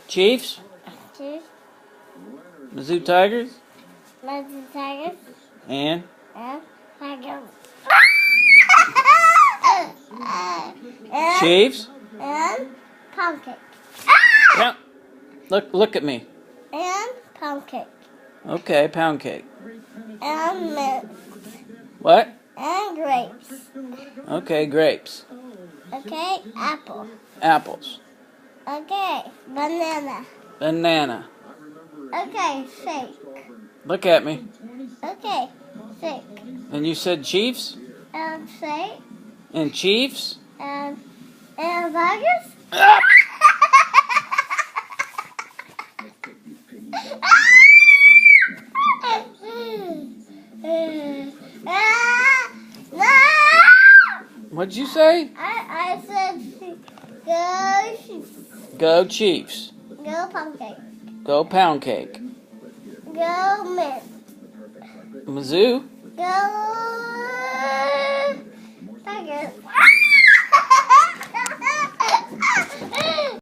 Chiefs? Chiefs. Mizzou Tigers? Mizzou Tigers. And? Tigers. Chiefs? And pound cake. Yeah. Look at me. And pound cake. Okay, pound cake. And mint. What? And grapes. Okay, grapes. Okay, apple. Apples. Okay, banana. Banana. Okay, shake. Look at me. Okay, shake. And you said Chiefs? And shake. And Chiefs? And burgers. Ah! What'd you say? I said go Chiefs. Go Chiefs. Go pound cake. Go pound cake. Go mint. Mizzou? Go Tigers.